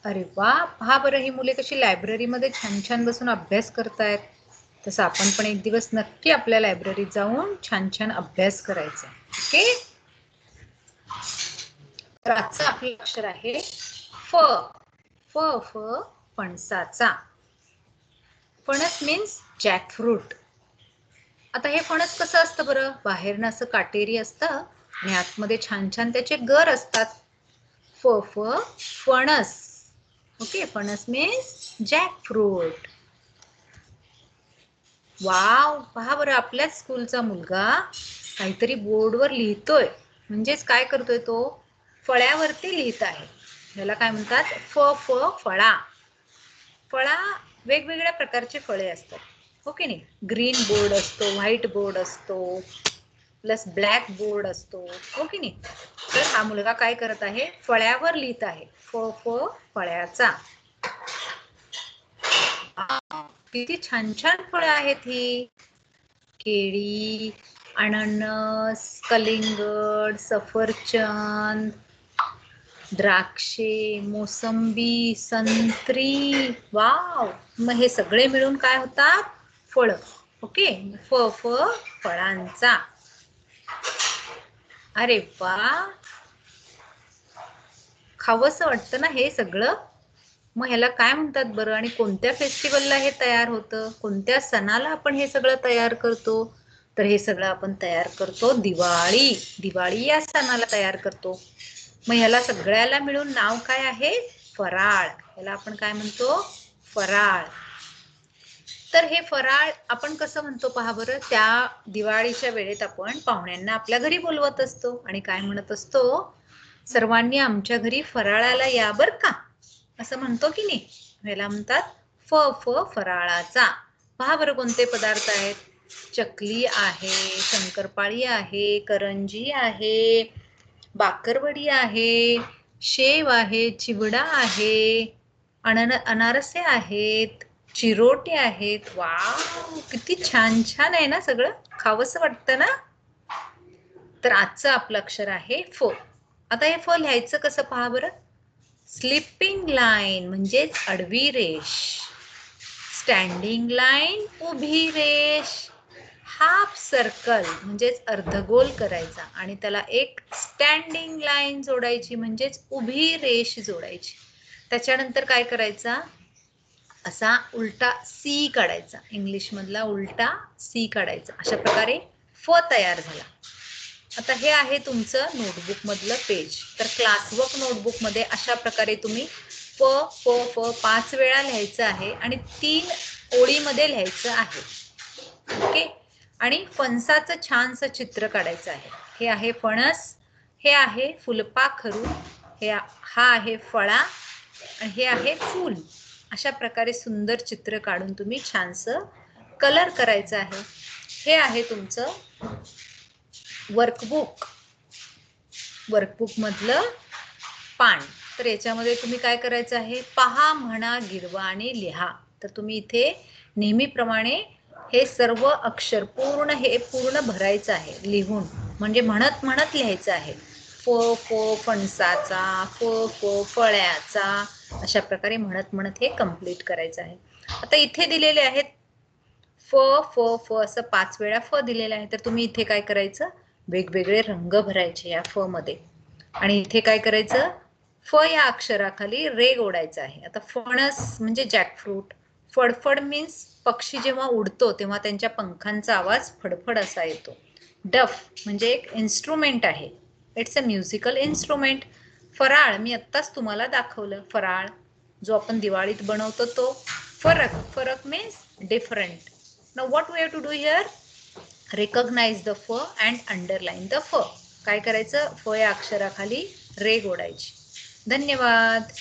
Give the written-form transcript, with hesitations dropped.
अरे वा, पहा बरं ही मुले कशी लायब्ररीमध्ये छान छान बसून अभ्यास करतायत. तसं आपण पण एक दिवस नक्की आपल्या लायब्ररीत जाऊन छान छान अभ्यास करायचा. ओके. तर आजचं आपलं अक्षर आहे फ. फ फ फणसाचा. फणस मीन्स जॅकफ्रूट. आता हे फणस कसं असतं बरं, बाहेरनं असं काटेरी असतं आणि आतमध्ये छान छान त्याचे गर असतात. फ फ फणस. ओके, फणस मीन्स जॅकफ्रूट. वाव, पहा बरं आपल्याच स्कूलचा मुलगा काहीतरी बोर्डवर लिहितोय. म्हणजेच काय करतोय तो, फळ्यावरती लिहित आहे. याला काय म्हणतात, फ फ फळा. फळा वेगवेगळ्या प्रकारचे फळे असतात, हो की नाही. ग्रीन बोर्ड असतो, व्हाईट बोर्ड असतो, प्लस ब्लॅक बोर्ड असतो, हो की नाही. तर हा मुलगा काय करत आहे, फळ्यावर लिहित आहे. फ फ फळ्याचा. किती छान छान फळं आहेत ही. केळी, अननस, कलिंगड, सफरचंद, द्राक्षे, मोसंबी, संत्री. वाव, मग हे सगळे मिळून काय होतात, फळ. ओके, फ फ फळांचा. अरे वा, खावंसं वाटतं ना हे सगळं. मग ह्याला काय म्हणतात बरं, आणि कोणत्या फेस्टिवलला हे तयार होतं, कोणत्या सणाला आपण हे सगळं तयार करतो. तर हे सगळं आपण तयार करतो दिवाळी. दिवाळी या सणाला तयार करतो. मग ह्याला सगळ्याला मिळून नाव काय आहे, फराळ. ह्याला आपण काय म्हणतो, फराळ. तर हे फराळ आपण कसं म्हणतो पहा बरं, त्या दिवाळीच्या वेळेत आपण पाहुण्यांना आपल्या घरी बोलवत असतो आणि काय म्हणत असतो, सर्वांनी आमच्या घरी फराळाला या बर का, असं म्हणतो की नाही. ह्याला म्हणतात फ फ फराळाचा. पहा बरं कोणते पदार्थ आहेत, चकली आहे, शंकरपाळी आहे, करंजी आहे, बाकरवडी आहे, शेव आहे, चिवडा आहे, अनारसे आहेत, चिरोटे आहेत. वाव, किती छान छान आहे ना सगळं, खावंसं वाटतं ना. तर आजचं आपलं अक्षर आहे फ. आता हे फ लिहायचं कसं पहा बरं. स्लिपिंग लाईन म्हणजेच आडवी रेष, स्टँडिंग लाईन उभी रेष, हाफ सर्कल म्हणजेच अर्धगोल करायचा आणि त्याला एक स्टँडिंग लाईन जोडायची म्हणजेच उभी रेष जोडायची. त्याच्यानंतर काय करायचा, असा उलटा सी काढायचा, इंग्लिश मधला उलटा सी काढायचा. अशा प्रकारे फ तयार झाला. आता हे आहे तुमचं नोटबुक मधलं पेज. तर क्लासवर्क नोटबुक मध्ये अशा प्रकारे तुम्ही फ फ फ 5 वेळा लिहायचं आहे आणि 3 ओळीमध्ये लिहायचं आहे. ओके, आणि फणसाचं छानसं चित्र काढायचं आहे. हे आहे फणस, हे आहे फुलपाखरू, हा आहे फळा आणि हे आहे फूल. अशा प्रकारे सुंदर चित्र काढून तुम्ही छानसं कलर करायचं आहे. हे आहे तुमचं वर्कबुक. वर्कबुक मधलं पान. तर याच्यामध्ये तुम्ही काय करायचं आहे, पहा, म्हणा, गिरवा आणि लिहा. तर तुम्ही इथे नेहमीप्रमाणे हे सर्व अक्षर पूर्ण भरायचं आहे लिहून, म्हणजे म्हणत म्हणत लिहायचं आहे. फ फ फणसाचा, फ फ फळ्याचा, अशा प्रकारे म्हणत म्हणत हे कम्प्लीट करायचं आहे. आता इथे दिलेले आहेत फ फ फ असं 5 वेळा फ दिलेलं आहे. तर तुम्ही इथे काय करायचं, वेगवेगळे रंग भरायचे या फ मध्ये. आणि इथे काय करायचं, फ या अक्षराखाली रे ओढायचा आहे. आता फणस म्हणजे जॅकफ्रूट. फडफड मीन्स पक्षी जेव्हा उडतो तेव्हा त्यांच्या पंखांचा आवाज फडफड असा येतो. डफ म्हणजे एक इन्स्ट्रुमेंट आहे, इट्स अ म्युझिकल इन्स्ट्रुमेंट. फराळ मी आत्ताच तुम्हाला दाखवलं, फराळ जो आपण दिवाळीत बनवतो तो. फरक, फरक means different. Now what we have to do here, recognize the फ and underline the फ. काय करायचं, फ या अक्षराखाली रे ओढायची. धन्यवाद.